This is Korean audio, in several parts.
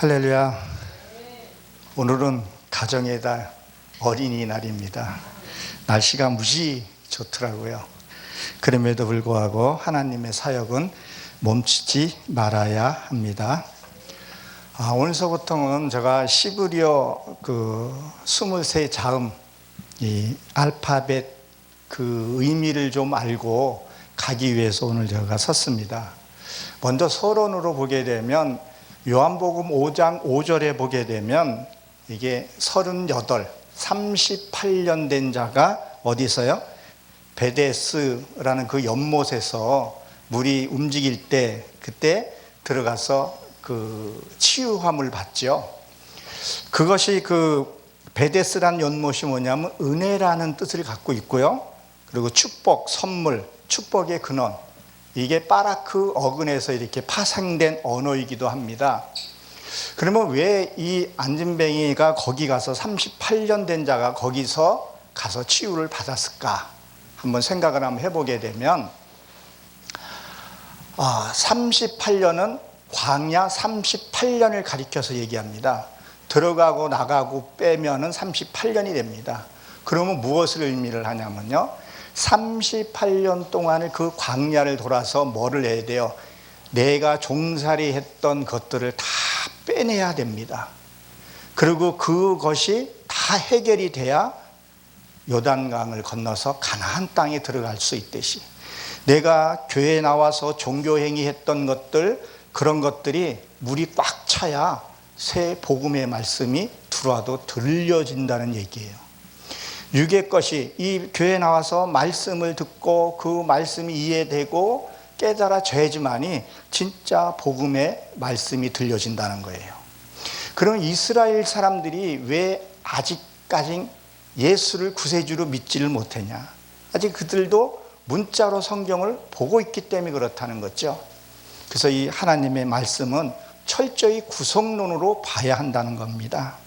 할렐루야. 오늘은 가정의 달, 어린이날입니다. 날씨가 무지 좋더라고요. 그럼에도 불구하고 하나님의 사역은 멈추지 말아야 합니다. 오늘서부터는 제가 시브리어 23 자음, 이 알파벳 그 의미를 좀 알고 가기 위해서 오늘 제가 섰습니다. 먼저 서론으로 보게 되면 요한복음 5장 5절에 보게 되면 이게 38년 된 자가 어디서요? 베데스라는 그 연못에서 물이 움직일 때 그때 들어가서 그 치유함을 받죠. 그것이 그 베데스라는 연못이 뭐냐면 은혜라는 뜻을 갖고 있고요. 그리고 축복, 선물, 축복의 근원. 이게 파라크 어근에서 이렇게 파생된 언어이기도 합니다. 그러면 왜 이 안진뱅이가 거기 가서 38년 된 자가 거기서 가서 치유를 받았을까? 한번 생각을 한번 해보게 되면 38년은 광야 38년을 가리켜서 얘기합니다. 들어가고 나가고 빼면은 38년이 됩니다. 그러면 무엇을 의미를 하냐면요, 38년 동안을 그 광야를 돌아서 뭐를 해야 돼요? 내가 종살이 했던 것들을 다 빼내야 됩니다. 그리고 그것이 다 해결이 돼야 요단강을 건너서 가나안 땅에 들어갈 수 있듯이, 내가 교회에 나와서 종교행위 했던 것들, 그런 것들이 물이 꽉 차야 새 복음의 말씀이 들어와도 들려진다는 얘기예요. 육의 것이 이 교회에 나와서 말씀을 듣고 그 말씀이 이해되고 깨달아져야지만이 진짜 복음의 말씀이 들려진다는 거예요. 그럼 이스라엘 사람들이 왜 아직까지 예수를 구세주로 믿지를 못했냐? 아직 그들도 문자로 성경을 보고 있기 때문에 그렇다는 거죠. 그래서 이 하나님의 말씀은 철저히 구성론으로 봐야 한다는 겁니다.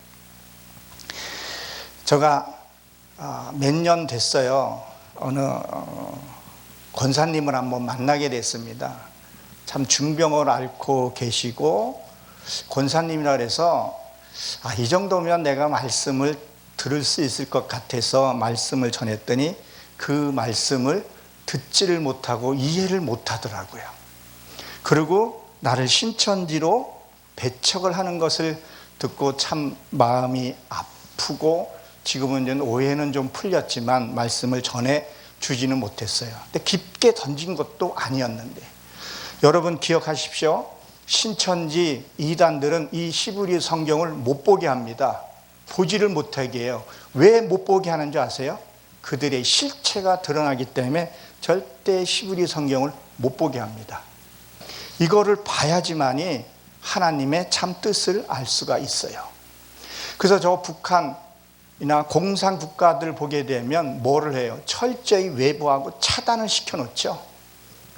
제가 몇 년 됐어요. 어느 권사님을 한번 만나게 됐습니다. 참 중병을 앓고 계시고, 권사님이라 그래서 이 정도면 내가 말씀을 들을 수 있을 것 같아서 말씀을 전했더니 그 말씀을 듣지를 못하고 이해를 못하더라고요. 그리고 나를 신천지로 배척을 하는 것을 듣고 참 마음이 아프고, 지금은 이제 오해는 좀 풀렸지만 말씀을 전해 주지는 못했어요. 근데 깊게 던진 것도 아니었는데, 여러분 기억하십시오. 신천지 이단들은 이 시브리 성경을 못 보게 합니다. 보지를 못하게 해요. 왜 못 보게 하는 줄 아세요? 그들의 실체가 드러나기 때문에 절대 시브리 성경을 못 보게 합니다. 이거를 봐야지만이 하나님의 참 뜻을 알 수가 있어요. 그래서 저 북한이나 공산 국가들 보게 되면 뭐를 해요? 철저히 외부하고 차단을 시켜놓죠.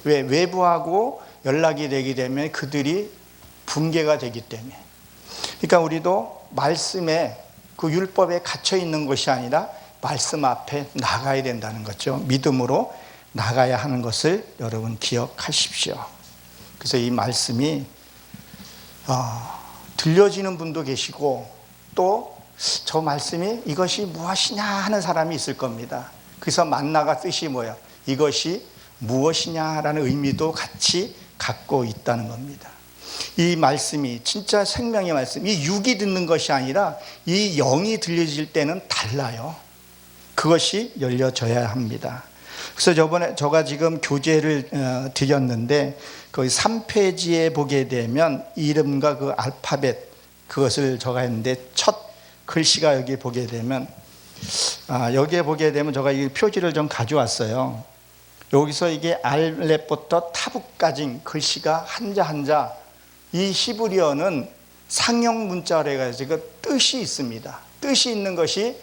왜? 외부하고 연락이 되게 되면 그들이 붕괴가 되기 때문에. 그러니까 우리도 말씀에 그 율법에 갇혀 있는 것이 아니라 말씀 앞에 나가야 된다는 거죠. 믿음으로 나가야 하는 것을 여러분 기억하십시오. 그래서 이 말씀이 들려지는 분도 계시고, 또 저 말씀이 이것이 무엇이냐 하는 사람이 있을 겁니다. 그래서 만나가 뜻이 뭐야? 이것이 무엇이냐라는 의미도 같이 갖고 있다는 겁니다. 이 말씀이 진짜 생명의 말씀, 이 육이 듣는 것이 아니라 이 영이 들려질 때는 달라요. 그것이 열려져야 합니다. 그래서 제가 지금 교재를 드렸는데 거기 3페이지에 보게 되면 이름과 그 알파벳, 그것을 적었는데 첫 글씨가 여기 보게 되면 여기에 보게 되면 제가 이 표지를 좀 가져왔어요. 여기서 이게 알렙부터 타부까지 글씨가 한자 한자, 이 히브리어는 상형 문자로 해가지고 뜻이 있습니다. 뜻이 있는 것이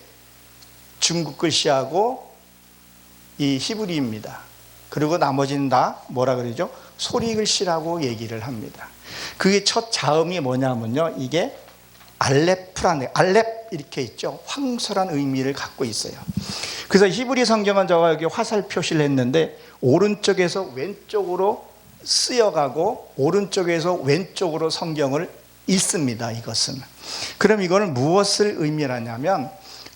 중국 글씨하고 이 히브리입니다. 그리고 나머지는 다 뭐라 그러죠? 소리 글씨라고 얘기를 합니다. 그게 첫 자음이 뭐냐면요, 이게 알렙프라는, 알렙 이렇게 있죠. 황설한 의미를 갖고 있어요. 그래서 히브리 성경은 제가 여기 화살 표시를 했는데 오른쪽에서 왼쪽으로 쓰여가고 오른쪽에서 왼쪽으로 성경을 있습니다. 이것은. 그럼 이거는 무엇을 의미하냐면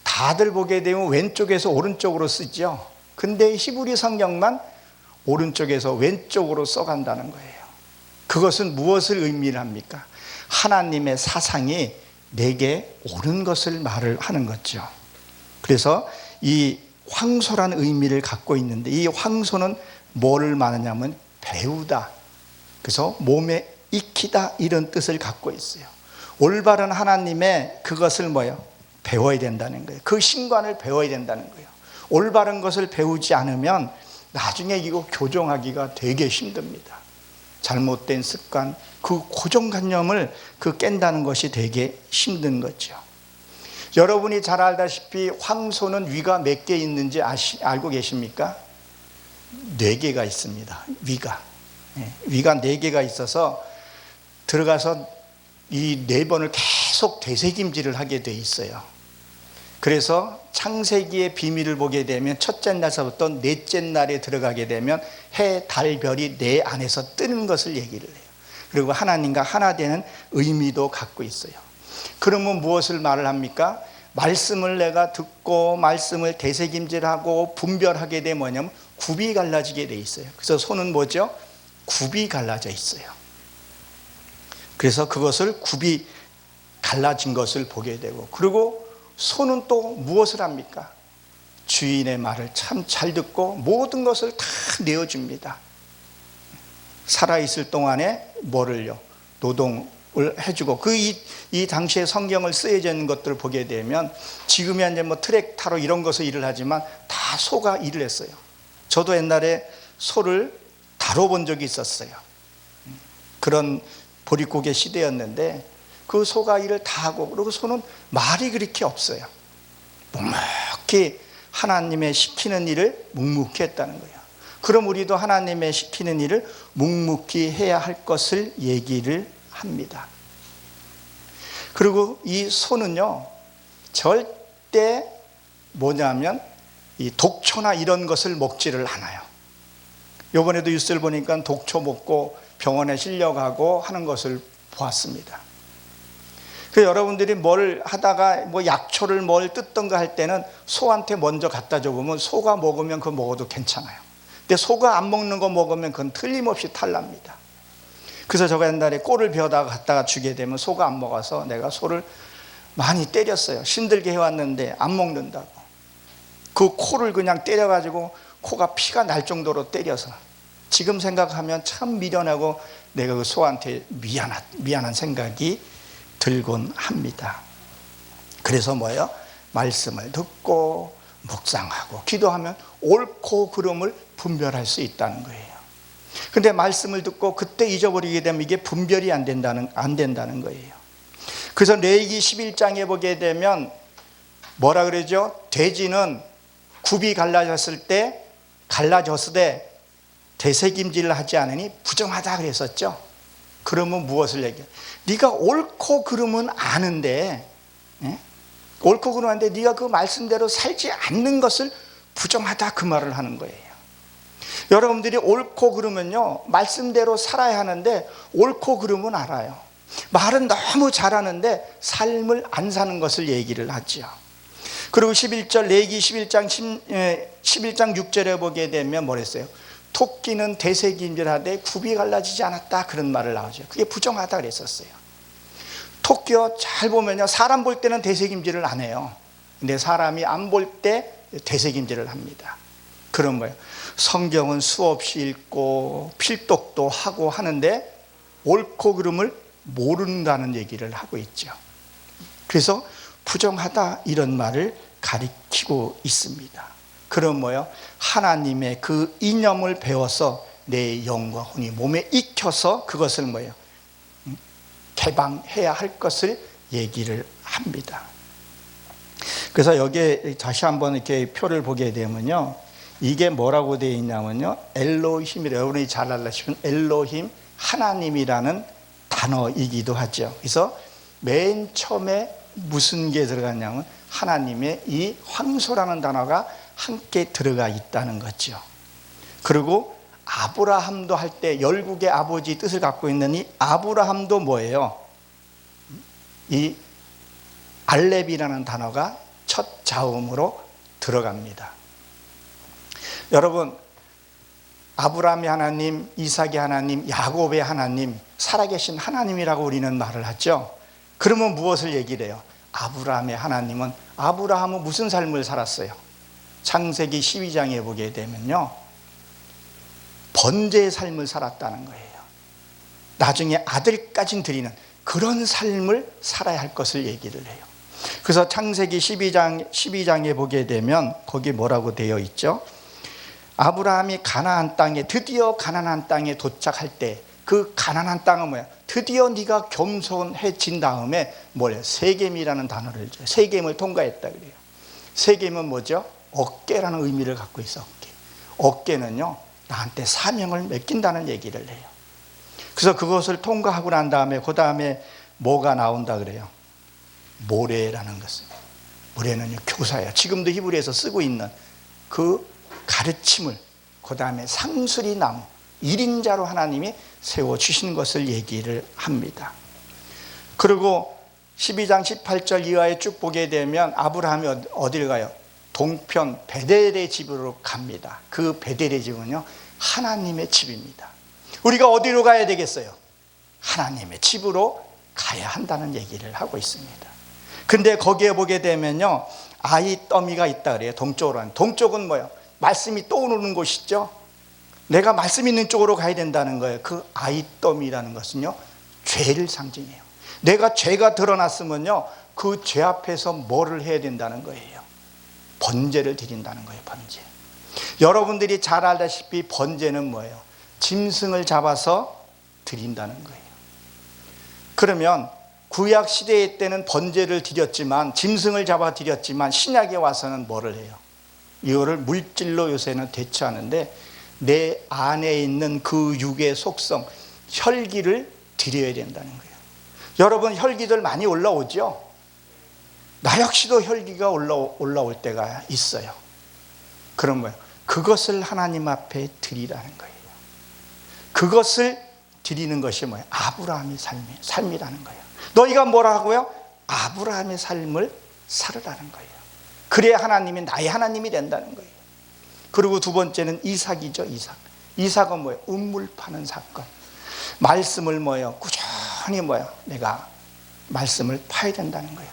다들 보게 되면 왼쪽에서 오른쪽으로 쓰죠. 근데 히브리 성경만 오른쪽에서 왼쪽으로 써간다는 거예요. 그것은 무엇을 의미합니까? 하나님의 사상이 내게 옳은 것을 말을 하는 거죠. 그래서 이 황소라는 의미를 갖고 있는데, 이 황소는 뭐를 말하냐면 배우다, 그래서 몸에 익히다, 이런 뜻을 갖고 있어요. 올바른 하나님의 그것을 뭐예요? 배워야 된다는 거예요. 그 신관을 배워야 된다는 거예요. 올바른 것을 배우지 않으면 나중에 이거 교정하기가 되게 힘듭니다. 잘못된 습관, 그 고정관념을 깬다는 것이 되게 힘든 거죠. 여러분이 잘 알다시피 황소는 위가 몇 개 있는지 알고 계십니까? 4개가 있습니다. 위가 4개가 있어서 들어가서 이 4번을 계속 되새김질을 하게 돼 있어요. 그래서 창세기의 비밀을 보게 되면 첫째 날서부터 넷째 날에 들어가게 되면 해, 달, 별이 내 안에서 뜨는 것을 얘기를 해요. 그리고 하나님과 하나 되는 의미도 갖고 있어요. 그러면 무엇을 말을 합니까? 말씀을 내가 듣고 말씀을 되새김질하고 분별하게 되면 뭐냐면 굽이 갈라지게 돼 있어요. 그래서 손은 뭐죠? 굽이 갈라져 있어요. 그래서 그것을 굽이 갈라진 것을 보게 되고, 그리고 손은 또 무엇을 합니까? 주인의 말을 참 잘 듣고 모든 것을 다 내어줍니다. 살아있을 동안에 뭐를요? 노동을 해주고, 이 당시에 성경을 쓰여져 있는 것들을 보게 되면 지금이야 이제 뭐 트랙타로 이런 것을 일을 하지만 다 소가 일을 했어요. 저도 옛날에 소를 다뤄본 적이 있었어요. 그런 보릿고개 시대였는데 그 소가 일을 다 하고, 그리고 소는 말이 그렇게 없어요. 묵묵히 하나님의 시키는 일을 묵묵히 했다는 거예요. 그럼 우리도 하나님의 시키는 일을 묵묵히 해야 할 것을 얘기를 합니다. 그리고 이 소는요, 절대 뭐냐면 이 독초나 이런 것을 먹지를 않아요. 이번에도 뉴스를 보니까 독초 먹고 병원에 실려가고 하는 것을 보았습니다. 그래서 여러분들이 뭘 하다가 뭐 약초를 뭘 뜯던가 할 때는 소한테 먼저 갖다 줘보면 소가 먹으면 그거 먹어도 괜찮아요. 근데 소가 안 먹는 거 먹으면 그건 틀림없이 탈납니다. 그래서 제가 옛날에 꼴을 베어다가 갖다가 주게 되면 소가 안 먹어서 내가 소를 많이 때렸어요. 힘들게 해왔는데 안 먹는다고. 그 코를 그냥 때려가지고 코가 피가 날 정도로 때려서, 지금 생각하면 참 미련하고 내가 그 소한테 미안한 생각이 들곤 합니다. 그래서 뭐예요? 말씀을 듣고 묵상하고 기도하면 옳고 그름을 분별할 수 있다는 거예요. 근데 말씀을 듣고 그때 잊어버리게 되면 이게 분별이 안 된다는 거예요. 그래서 레위기 11장에 보게 되면 뭐라 그러죠? 돼지는 굽이 갈라졌을 때 되새김질을 하지 않으니 부정하다 그랬었죠. 그러면 무엇을 얘기해? 네가 옳고 그름은 아는데, 옳고 그름 아는데 네가 그 말씀대로 살지 않는 것을 부정하다, 그 말을 하는 거예요. 여러분들이 옳고 그름은요, 말씀대로 살아야 하는데 옳고 그름은 알아요. 말은 너무 잘하는데 삶을 안 사는 것을 얘기를 하죠. 그리고 11절 레위기 11장 6절에 보게 되면 뭐랬어요? 토끼는 되새김질하되 굽이 갈라지지 않았다, 그런 말을 나오죠. 그게 부정하다 그랬었어요. 토끼요, 잘 보면요, 사람 볼 때는 되새김질을 안 해요. 근데 사람이 안 볼 때 되새김질을 합니다. 그런 거예요. 성경은 수없이 읽고 필독도 하고 하는데 옳고 그름을 모른다는 얘기를 하고 있죠. 그래서 부정하다, 이런 말을 가리키고 있습니다. 그럼 뭐예요? 하나님의 그 이념을 배워서 내 영과 혼이 몸에 익혀서 그것을 뭐예요? 개방해야 할 것을 얘기를 합니다. 그래서 여기에 다시 한번 이렇게 표를 보게 되면요, 이게 뭐라고 되어 있냐면요, 엘로힘이래요. 여러분이 잘 알다시피 엘로힘, 하나님이라는 단어이기도 하죠. 그래서 맨 처음에 무슨 게 들어갔냐면 하나님의 이 황소라는 단어가 함께 들어가 있다는 거죠. 그리고 아브라함도 할 때 열국의 아버지 뜻을 갖고 있는 이 아브라함도 뭐예요? 이 알렙이라는 단어가 첫 자음으로 들어갑니다. 여러분, 아브라함의 하나님, 이삭의 하나님, 야곱의 하나님, 살아계신 하나님이라고 우리는 말을 하죠. 그러면 무엇을 얘기를 해요? 아브라함의 하나님은, 아브라함은 무슨 삶을 살았어요? 창세기 12장에 보게 되면요, 번제의 삶을 살았다는 거예요. 나중에 아들까지 드리는 그런 삶을 살아야 할 것을 얘기를 해요. 그래서 창세기 12장에 보게 되면 거기 뭐라고 되어 있죠? 아브라함이 가나안 땅에, 드디어 가나안 땅에 도착할 때, 그 가나안 땅은 뭐야? 드디어 네가 겸손해진 다음에 뭐예요? 세겜이라는 단어를 줘요. 세겜을 통과했다 그래요. 세겜은 뭐죠? 어깨라는 의미를 갖고 있어. 어깨. 어깨는요, 나한테 사명을 맡긴다는 얘기를 해요. 그래서 그것을 통과하고 난 다음에 그 다음에 뭐가 나온다 그래요? 모래라는 것입니다. 모래는요, 교사예요. 지금도 히브리에서 쓰고 있는 그 가르침을, 그 다음에 상수리 나무, 1인자로 하나님이 세워주신 것을 얘기를 합니다. 그리고 12장 18절 이하에 쭉 보게 되면 아브라함이 어딜 가요? 동편 베델의 집으로 갑니다. 그 베델의 집은요, 하나님의 집입니다. 우리가 어디로 가야 되겠어요? 하나님의 집으로 가야 한다는 얘기를 하고 있습니다. 근데 거기에 보게 되면요, 아이 더미가 있다 그래요. 동쪽으로. 동쪽은 뭐예요? 말씀이 떠오르는 곳이죠. 내가 말씀 있는 쪽으로 가야 된다는 거예요. 그 아이 더미라는 것은요, 죄를 상징해요. 내가 죄가 드러났으면요, 그 죄 앞에서 뭐를 해야 된다는 거예요? 번제를 드린다는 거예요. 번제. 여러분들이 잘 알다시피 번제는 뭐예요? 짐승을 잡아서 드린다는 거예요. 그러면 구약 시대 때는 번제를 드렸지만, 짐승을 잡아 드렸지만, 신약에 와서는 뭐를 해요? 이거를 물질로 요새는 대처하는데, 내 안에 있는 그 육의 속성, 혈기를 드려야 된다는 거예요. 여러분, 혈기들 많이 올라오죠? 나 역시도 혈기가 올라올 때가 있어요. 그런 거예요. 그것을 하나님 앞에 드리라는 거예요. 그것을 드리는 것이 뭐예요? 아브라함의 삶이라는 거예요. 너희가 뭐라고요? 아브라함의 삶을 살으라는 거예요. 그래야 하나님이 나의 하나님이 된다는 거예요. 그리고 두 번째는 이삭이죠. 이삭은 뭐예요? 우물 파는 사건. 말씀을 뭐예요? 꾸준히 뭐예요? 내가 말씀을 파야 된다는 거예요.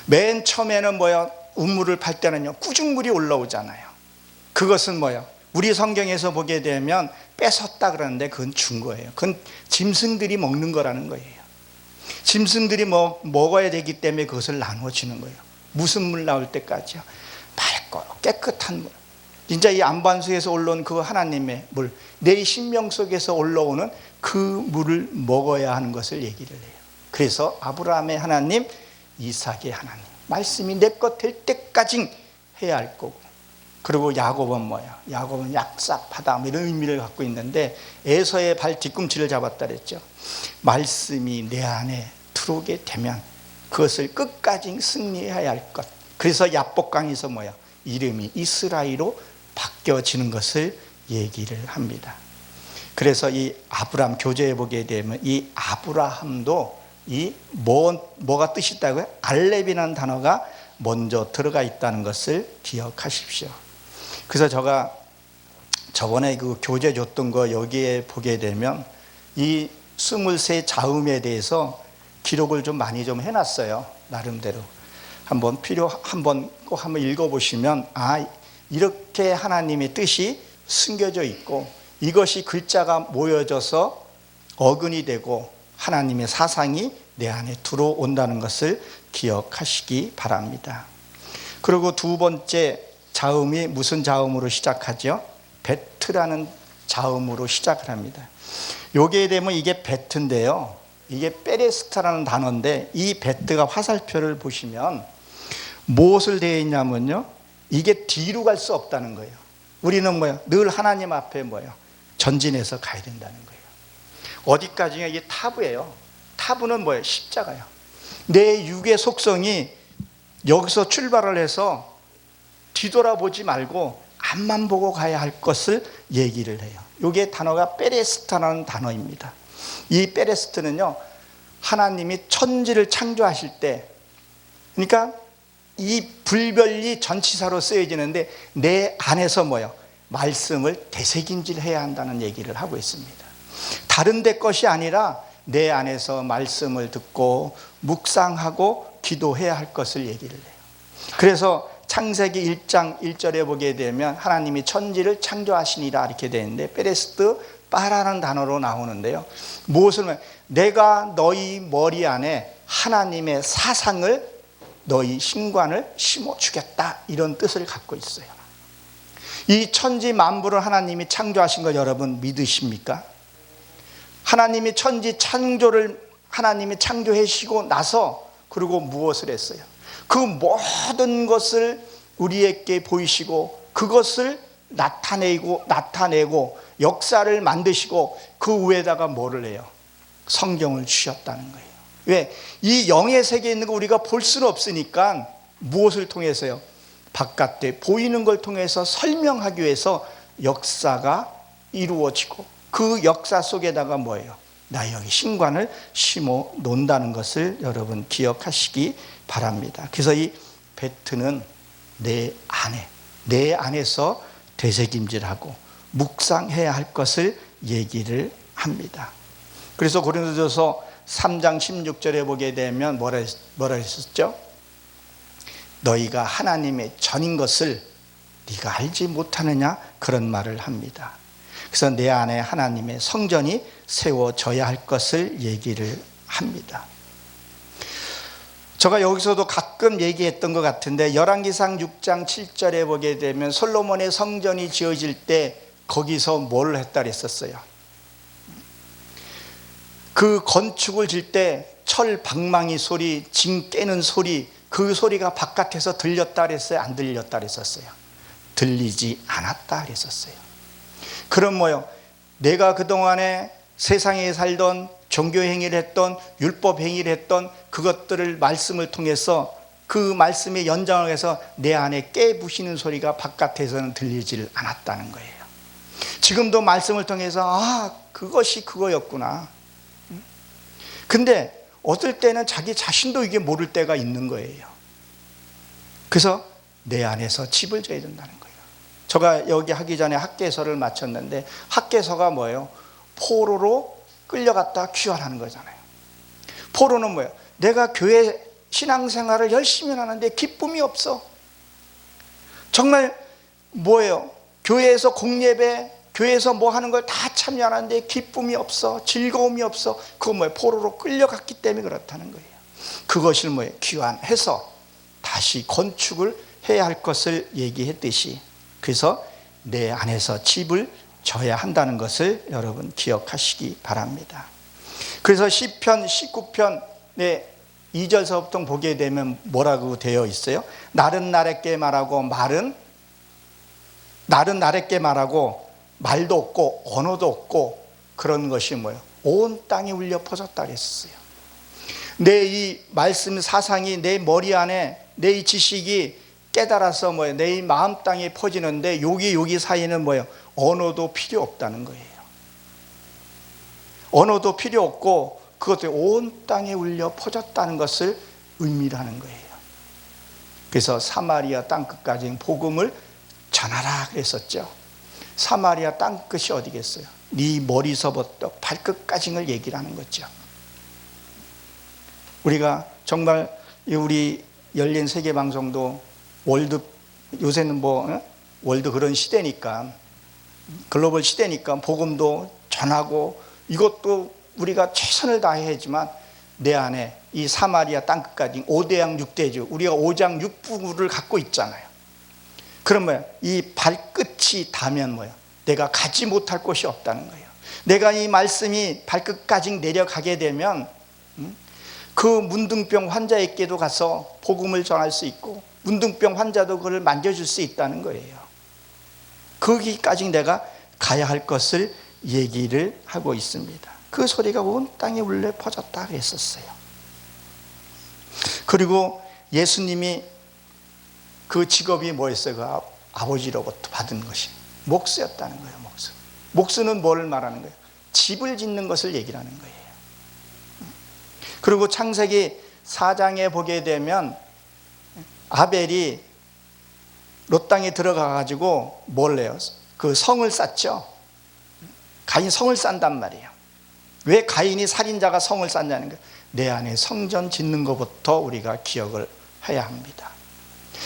맨 처음에는 뭐예요? 우물을 팔 때는요, 꾸준물이 올라오잖아요. 그것은 뭐예요? 우리 성경에서 보게 되면 뺏었다 그러는데 그건 준 거예요. 그건 짐승들이 먹는 거라는 거예요. 짐승들이 먹어야 되기 때문에 그것을 나눠주는 거예요. 무슨 물 나올 때까지요? 맑고 깨끗한 물. 진짜 이 안반수에서 올라온 그 하나님의 물, 내 심령 속에서 올라오는 그 물을 먹어야 하는 것을 얘기를 해요. 그래서 아브라함의 하나님, 이삭의 하나님, 말씀이 내 것 될 때까지 해야 할 거고. 그리고 야곱은 뭐야? 야곱은 약삭하다 이런 의미를 갖고 있는데, 에서의 발 뒤꿈치를 잡았다 그랬죠. 말씀이 내 안에 들어오게 되면 그것을 끝까지 승리해야 할 것. 그래서 야복강에서 뭐야? 이름이 이스라엘로 바뀌어지는 것을 얘기를 합니다. 그래서 이 아브라함 교재에 보게 되면 이 아브라함도 이 뭐가 뜻이 있다고요? 알렙이라는 단어가 먼저 들어가 있다는 것을 기억하십시오. 그래서 제가 저번에 그 교재 줬던 거 여기에 보게 되면 이 23 자음에 대해서 기록을 좀 많이 좀 해놨어요. 나름대로. 한번 꼭 한번 읽어보시면, 이렇게 하나님의 뜻이 숨겨져 있고, 이것이 글자가 모여져서 어근이 되고 하나님의 사상이 내 안에 들어온다는 것을 기억하시기 바랍니다. 그리고 두 번째 자음이 무슨 자음으로 시작하죠? 베트라는 자음으로 시작을 합니다. 여기에 되면 이게 베트인데요, 이게 페레스타라는 단어인데, 이 베트가 화살표를 보시면 무엇을 되어 있냐면요, 이게 뒤로 갈 수 없다는 거예요. 우리는 뭐예요? 늘 하나님 앞에 뭐예요? 전진해서 가야 된다는 거예요. 어디까지냐? 이게 타부예요. 타부는 뭐예요? 십자가예요. 내 육의 속성이 여기서 출발을 해서 뒤돌아보지 말고 앞만 보고 가야 할 것을 얘기를 해요. 이게 단어가 페레스타라는 단어입니다. 이 페레스트는요, 하나님이 천지를 창조하실 때, 그러니까 이 불별이 전치사로 쓰여지는데 내 안에서 뭐요? 말씀을 되새김질해야 한다는 얘기를 하고 있습니다. 다른 데 것이 아니라 내 안에서 말씀을 듣고 묵상하고 기도해야 할 것을 얘기를 해요. 그래서 창세기 1장 1절에 보게 되면 하나님이 천지를 창조하시니라 이렇게 되어 있는데 페레스트 빠라는 단어로 나오는데요. 무엇을 말해요? 내가 너희 머리 안에 하나님의 사상을, 너희 신관을 심어주겠다, 이런 뜻을 갖고 있어요. 이 천지 만물을 하나님이 창조하신 거 여러분 믿으십니까? 하나님이 천지 창조를 하나님이 창조하시고 나서 그리고 무엇을 했어요? 그 모든 것을 우리에게 보이시고 그것을 나타내고 역사를 만드시고 그 위에다가 뭐를 해요? 성경을 주셨다는 거예요. 왜? 이 영의 세계에 있는 거 우리가 볼 수는 없으니까 무엇을 통해서요? 바깥에 보이는 걸 통해서 설명하기 위해서 역사가 이루어지고 그 역사 속에다가 뭐예요? 나 여기 신관을 심어 놓는다는 것을 여러분 기억하시기 바랍니다. 그래서 이 베트는 내 안에서 되새김질하고 묵상해야 할 것을 얘기를 합니다. 그래서 고린도전서 3장 16절에 보게 되면 뭐라 했었죠? 너희가 하나님의 전인 것을 네가 알지 못하느냐, 그런 말을 합니다. 그래서 내 안에 하나님의 성전이 세워져야 할 것을 얘기를 합니다. 제가 여기서도 가끔 얘기했던 것 같은데 열왕기상 6장 7절에 보게 되면 솔로몬의 성전이 지어질 때 거기서 뭘 했다 그랬었어요. 그 건축을 질 때 철 방망이 소리, 징 깨는 소리, 그 소리가 바깥에서 들렸다 그랬어요? 안 들렸다 그랬었어요? 들리지 않았다 그랬었어요. 그럼 뭐요? 내가 그동안에 세상에 살던 종교 행위를 했던 율법 행위를 했던 그것들을 말씀을 통해서 그 말씀의 연장을 해서 내 안에 깨부시는 소리가 바깥에서는 들리지를 않았다는 거예요. 지금도 말씀을 통해서 그것이 그거였구나. 근데 어떨 때는 자기 자신도 이게 모를 때가 있는 거예요. 그래서 내 안에서 집을 져야 된다는 거예요. 제가 여기 하기 전에 학개서를 마쳤는데 학개서가 뭐예요? 포로로 끌려갔다 귀환하는 거잖아요. 포로는 뭐예요? 내가 교회 신앙생활을 열심히 하는데 기쁨이 없어. 정말 뭐예요? 교회에서 공예배, 교회에서 뭐 하는 걸 다 참여하는데 기쁨이 없어, 즐거움이 없어. 그거 뭐예요? 포로로 끌려갔기 때문에 그렇다는 거예요. 그것을 뭐예요? 귀환해서 다시 건축을 해야 할 것을 얘기했듯이, 그래서 내 안에서 집을 져야 한다는 것을 여러분 기억하시기 바랍니다. 그래서 시편 19편의 2절서부터 보게 되면 뭐라고 되어 있어요? 날은 나랬게 말하고 말도 없고 언어도 없고 그런 것이 뭐예요? 온 땅에 울려 퍼졌다 그랬어요. 내 이 말씀 사상이 내 머리 안에, 내 이 지식이 깨달아서 뭐예요? 내 이 마음 땅에 퍼지는데 여기 사이는 뭐예요? 언어도 필요 없다는 거예요. 언어도 필요 없고 그것들이 온 땅에 울려 퍼졌다는 것을 의미하는 거예요. 그래서 사마리아 땅끝까지 복음을 전하라 그랬었죠. 사마리아 땅끝이 어디겠어요? 네 머리서부터 발끝까지를 얘기를 하는 거죠. 우리가 정말 우리 열린 세계방송도 요새는 월드 그런 시대니까, 글로벌 시대니까 복음도 전하고 이것도 우리가 최선을 다해야지만 내 안에 이 사마리아 땅끝까지 5대양 6대주, 우리가 5장 6부를 갖고 있잖아요. 그럼 뭐야? 이 발끝이 닿으면 뭐야? 내가 가지 못할 곳이 없다는 거예요. 내가 이 말씀이 발끝까지 내려가게 되면 그 문둥병 환자에게도 가서 복음을 전할 수 있고 문둥병 환자도 그걸 만져줄 수 있다는 거예요. 거기까지 내가 가야 할 것을 얘기를 하고 있습니다. 그 소리가 온 땅에 울려 퍼졌다 그랬었어요. 그리고 예수님이 그 직업이 뭐였어요? 그 아버지로부터 받은 것이 목수였다는 거예요. 목수는 뭐를 말하는 거예요? 집을 짓는 것을 얘기를 하는 거예요. 그리고 창세기 4장에 보게 되면 아벨이 롯 땅에 들어가 가지고 뭘 해요? 그 성을 쌓죠. 가인 성을 쌓는단 말이에요. 왜 가인이 살인자가 성을 쌓냐는 거예요. 내 안에 성전 짓는 것부터 우리가 기억을 해야 합니다.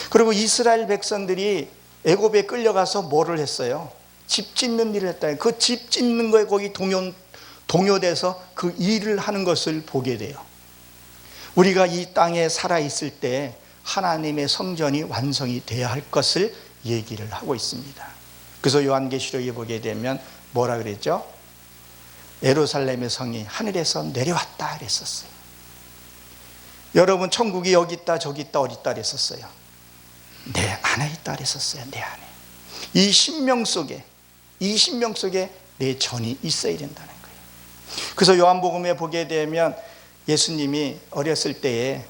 그리고 이스라엘 백성들이 애굽에 끌려가서 뭐를 했어요? 집 짓는 일을 했다. 그 집 짓는 거에 거기 동요돼서 그 일을 하는 것을 보게 돼요. 우리가 이 땅에 살아있을 때 하나님의 성전이 완성이 되어야 할 것을 얘기를 하고 있습니다. 그래서 요한계시록에 보게 되면 뭐라 그랬죠? 예루살렘의 성이 하늘에서 내려왔다 그랬었어요. 여러분, 천국이 여기 있다 저기 있다 어디 있다 그랬었어요. 내 안에 있다 그랬었어요. 내 안에. 이 신명 속에 내 전이 있어야 된다는 거예요. 그래서 요한복음에 보게 되면 예수님이 어렸을 때에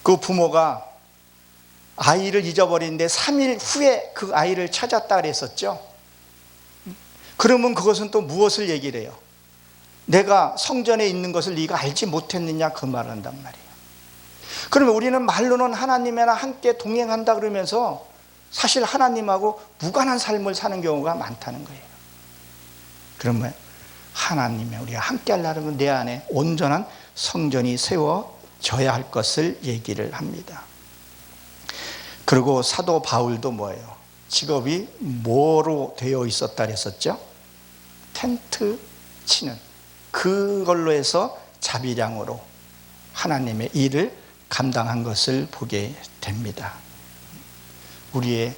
그 부모가 아이를 잊어버리는데 3일 후에 그 아이를 찾았다 그랬었죠. 그러면 그것은 또 무엇을 얘기를 해요? 내가 성전에 있는 것을 네가 알지 못했느냐, 그 말을 한단 말이에요. 그러면 우리는 말로는 하나님이랑 함께 동행한다 그러면서 사실 하나님하고 무관한 삶을 사는 경우가 많다는 거예요. 그러면 하나님과 우리가 함께 하려면 내 안에 온전한 성전이 세워져야 할 것을 얘기를 합니다. 그리고 사도 바울도 뭐예요? 직업이 뭐로 되어 있었다 그랬었죠? 텐트 치는, 그걸로 해서 자비량으로 하나님의 일을 감당한 것을 보게 됩니다. 우리의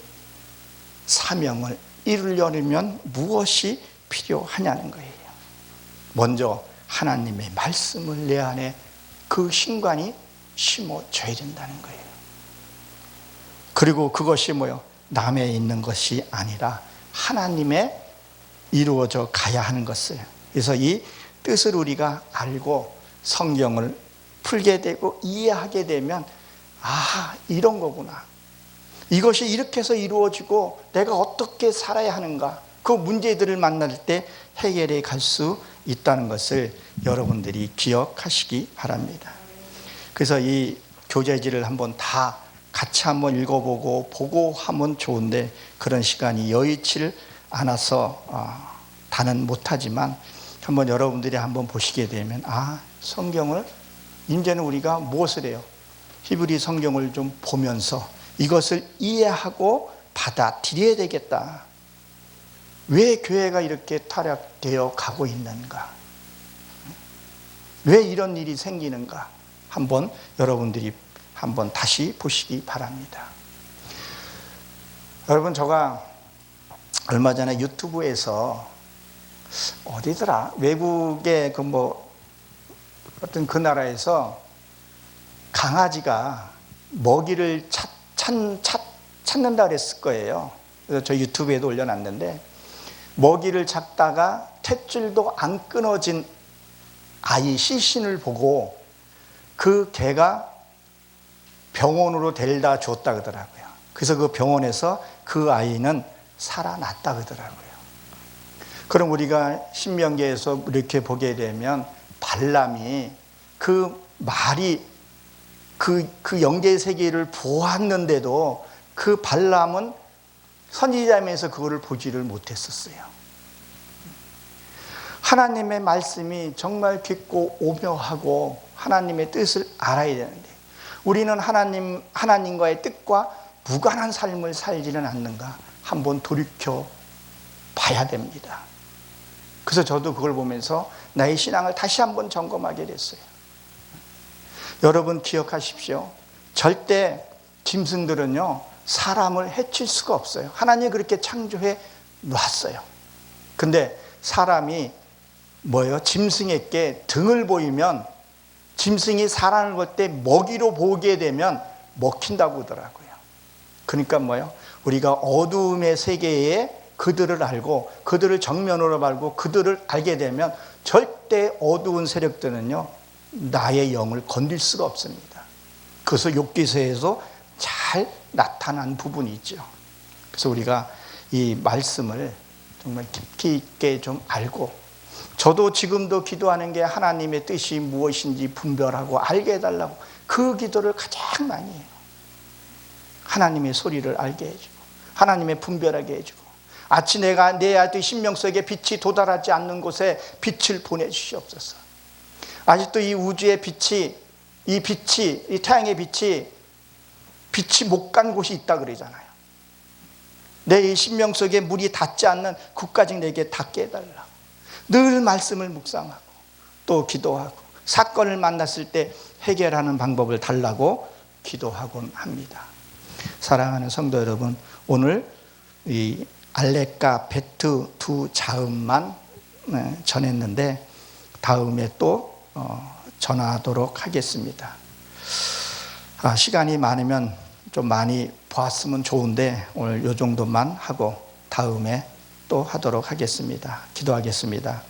사명을 이루려면 무엇이 필요하냐는 거예요. 먼저 하나님의 말씀을 내 안에 그 신관이 심어져야 된다는 거예요. 그리고 그것이 뭐요? 남에 있는 것이 아니라 하나님의 이루어져 가야 하는 것을. 그래서 이 뜻을 우리가 알고 성경을 풀게 되고 이해하게 되면, 아, 이런 거구나. 이것이 이렇게 해서 이루어지고 내가 어떻게 살아야 하는가, 그 문제들을 만날 때 해결해 갈 수 있다는 것을 여러분들이 기억하시기 바랍니다. 그래서 이 교재지를 한번 다 같이 한번 읽어보고 보고 하면 좋은데 그런 시간이 여의치를 않아서 다는 못하지만 한번 여러분들이 한번 보시게 되면, 아, 성경을 이제는 우리가 무엇을 해요? 히브리 성경을 좀 보면서 이것을 이해하고 받아들여야 되겠다. 왜 교회가 이렇게 타락되어 가고 있는가? 왜 이런 일이 생기는가? 한번 여러분들이 한번 다시 보시기 바랍니다. 여러분, 제가 얼마 전에 유튜브에서 어디더라? 외국의 어떤 그 나라에서 강아지가 먹이를 찾는다 그랬을 거예요. 그래서 저 유튜브에도 올려놨는데, 먹이를 찾다가 탯줄도 안 끊어진 아이 시신을 보고 그 개가 병원으로 데려다 줬다 그러더라고요. 그래서 그 병원에서 그 아이는 살아났다 그러더라고요. 그럼 우리가 신명기에서 이렇게 보게 되면 발람이 그 말이 그 영계 세계를 보았는데도 그 발람은 선지자면서 그거를 보지를 못했었어요. 하나님의 말씀이 정말 깊고 오묘하고 하나님의 뜻을 알아야 되는데 우리는 하나님과의 뜻과 무관한 삶을 살지는 않는가 한번 돌이켜 봐야 됩니다. 그래서 저도 그걸 보면서 나의 신앙을 다시 한번 점검하게 됐어요. 여러분 기억하십시오. 절대 짐승들은요 사람을 해칠 수가 없어요. 하나님이 그렇게 창조해 놨어요. 근데 사람이 뭐예요? 짐승에게 등을 보이면 짐승이 사람을 볼 때 먹이로 보게 되면 먹힌다고 하더라고요. 그러니까 뭐예요? 우리가 어두움의 세계에 그들을 알고 그들을 정면으로 알고 그들을 알게 되면 절대 어두운 세력들은요 나의 영을 건들 수가 없습니다. 그래서 욥기서에서 잘 나타난 부분이 있죠. 그래서 우리가 이 말씀을 정말 깊이 있게 좀 알고 저도 지금도 기도하는 게 하나님의 뜻이 무엇인지 분별하고 알게 해달라고 그 기도를 가장 많이 해요. 하나님의 소리를 알게 해주고 하나님의 분별하게 해주고 아치 내가 내 아들 신명석에 빛이 도달하지 않는 곳에 빛을 보내주시옵소서. 아직도 이 우주의 빛이 이 태양의 빛이 못 간 곳이 있다 그러잖아요. 내 이 신명석에 물이 닿지 않는 그까지 내게 닿게 해달라. 늘 말씀을 묵상하고 또 기도하고 사건을 만났을 때 해결하는 방법을 달라고 기도하곤 합니다. 사랑하는 성도 여러분, 오늘 이 알렉과 베트 두 자음만 전했는데 다음에 또 전하도록 하겠습니다. 시간이 많으면 좀 많이 보았으면 좋은데 오늘 이 정도만 하고 다음에 또 하도록 하겠습니다. 기도하겠습니다.